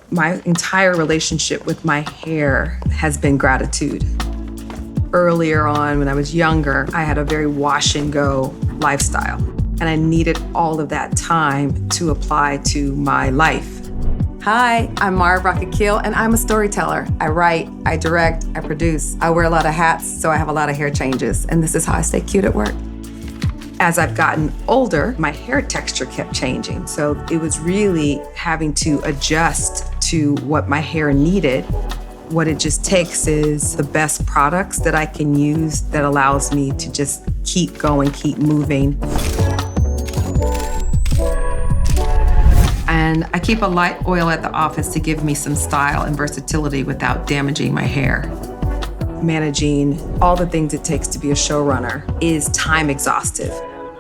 My entire relationship with my hair has been gratitude. Earlier on, when I was younger, I had a very wash and go lifestyle, and I needed all of that time to apply to my life. Hi, I'm Brock Akil, and I'm a storyteller. I write, I direct, I produce. I wear a lot of hats, so I have a lot of hair changes, and this is how I stay cute at work. As I've gotten older, my hair texture kept changing, so it was really having to adjust to what my hair needed. What it just takes is the best products that I can use that allows me to just keep going, keep moving. And I keep a light oil at the office to give me some style and versatility without damaging my hair. Managing all the things it takes to be a showrunner is time exhaustive.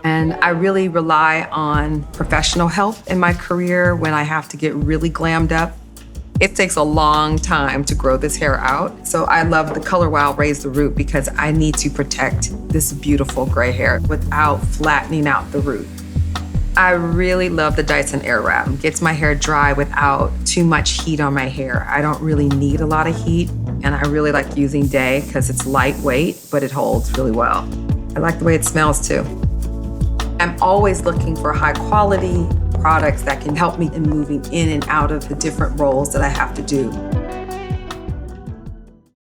And I really rely on professional help in my career when I have to get really glammed up. It takes a long time to grow this hair out. So I love the Color Wow Raise the Root because I need to protect this beautiful gray hair without flattening out the root. I really love the Dyson Airwrap. It gets my hair dry without too much heat on my hair. I don't really need a lot of heat, and I really like using Day because it's lightweight, but it holds really well. I like the way it smells too. I'm always looking for high quality products that can help me in moving in and out of the different roles that I have to do.